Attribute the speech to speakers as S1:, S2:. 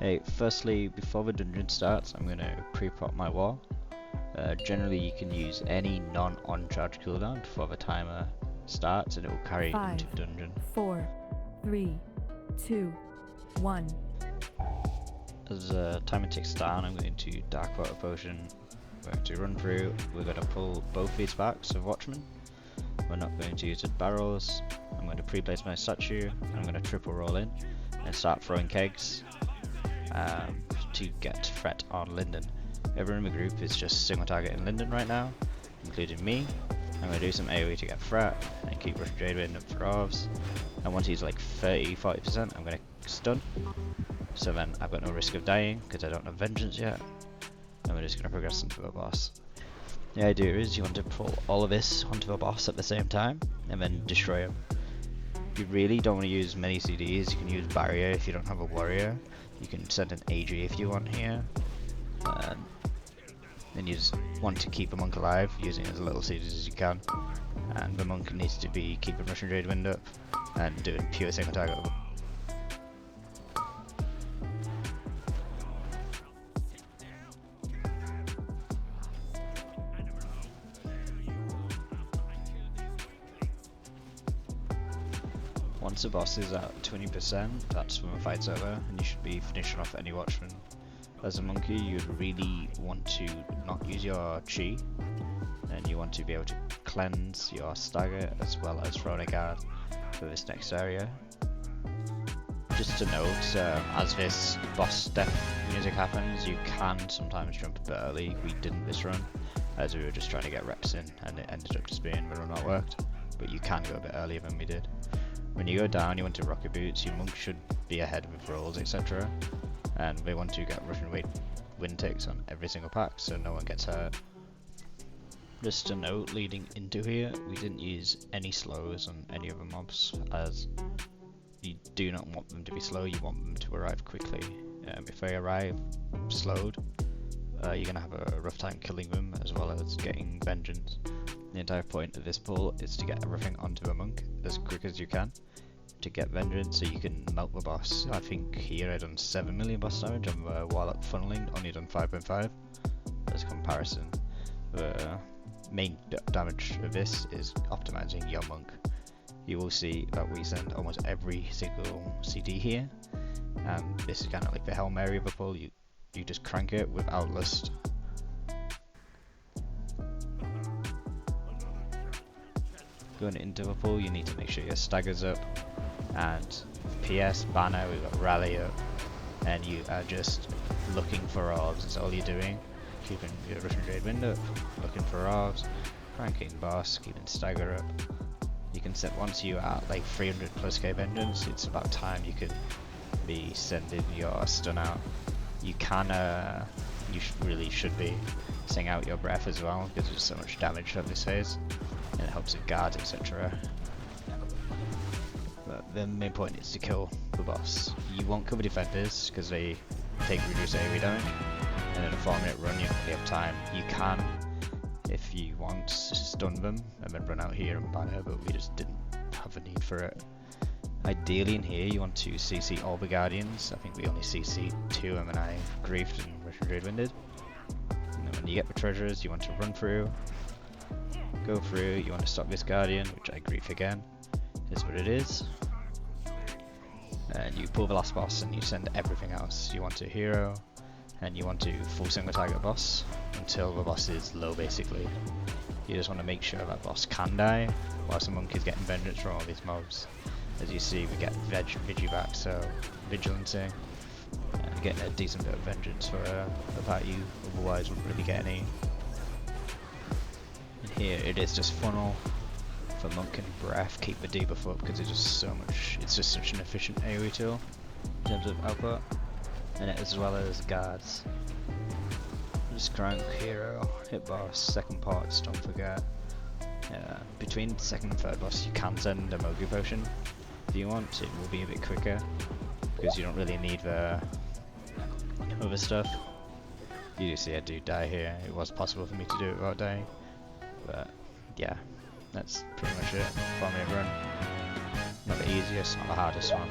S1: Hey, firstly, before the dungeon starts, I'm going to pre-prop my wall. Generally, you can use any non-on charge cooldown before the timer starts, and it will carry it into the dungeon.
S2: 4, 3, 2, 1.
S1: As the timer ticks down, I'm going to Dark Water Potion. We're going to run through. We're going to pull both these backs of Watchmen. We're not going to use the barrels. I'm going to pre-place my statue. I'm going to triple roll in and start throwing kegs to get threat on Linden. Everyone in the group is just single targeting Linden right now, including me. I'm going to do some AoE to get threat and keep rushing Jadewind up for orbs. And once he's like 30-40%, I'm going to stun. So then I've got no risk of dying because I don't have Vengeance yet. And we're just going to progress into a boss. The idea is you want to pull all of this onto a boss at the same time and then destroy him. You really don't want to use many CDs. You can use barrier if you don't have a warrior. You can send an AG if you want here. Then you just want to keep a monk alive using as little CDs as you can. And the monk needs to be keeping Russian Jadewind up and doing pure single target. Once the boss is at 20%, that's when the fight's over, and you should be finishing off any Watchman. As a monkey, you'd really want to not use your chi, and you want to be able to cleanse your stagger as well as throw a guard for this next area. Just to note, as this boss death music happens, you can sometimes jump a bit early. We didn't this run, as we were just trying to get reps in, and it ended up just being the run that worked, but you can go a bit earlier than we did. When you go down, you want to rocket boots, your monk should be ahead with rolls, etc. And we want to get Russian wind ticks on every single pack so no one gets hurt. Just a note leading into here, we didn't use any slows on any of the mobs, as you do not want them to be slow, you want them to arrive quickly. If they arrive slowed, you're going to have a rough time killing them as well as getting vengeance. The entire point of this pull is to get everything onto the monk as quick as you can to get vengeance so you can melt the boss. I think here I done 7 million boss damage on the Warlock funneling, only done 5.5 as a comparison. The main damage of this is optimizing your monk. You will see that we send almost every single CD here, and this is kind of like the Hail Mary of a pull. You just crank it without lust. Going into the pool, you need to make sure your stagger's up, and PS, banner, we've got rally up, and you are just looking for orbs. That's all you're doing, keeping your Russian Jadewind up, looking for orbs, cranking boss, keeping stagger up. You can set, once you are at like 300 plus K vengeance, it's about time you could be sending your stun out. You can, you really should be sing out your breath as well, because there's so much damage at this phase. And it helps with guards, etc. But the main point is to kill the boss. You won't kill the defenders because they take reduced AoE damage, and in a 4-minute run you have time. You can, if you want, stun them and then run out here and banner, but we just didn't have a need for it. Ideally in here you want to CC all the guardians. I think we only CC'd 2, and then I griefed and Russian Jadewind. And then when you get the treasures you want to run through, go through, you want to stop this guardian, which I grief again, is what it is. And you pull the last boss and you send everything else. You want a hero, and you want to full single target boss until the boss is low basically. You just want to make sure that boss can die, whilst the monk is getting vengeance from all these mobs. As you see, we get Vigi back, so Vigilancy, and getting a decent bit of vengeance for a part you otherwise wouldn't really get any. Here it is just funnel for monk and breath, keep the debuff up because it's just so much, it's just such an efficient AoE tool in terms of output, and as well as guards. Just crank, hero, hit boss, second parts, don't forget. Between second and third boss you can send a MoP potion if you want, it will be a bit quicker because you don't really need the other stuff. You do see I do die here, it was possible for me to do it without dying. But yeah, that's pretty much it. 4-minute run. Not the easiest, not the hardest one.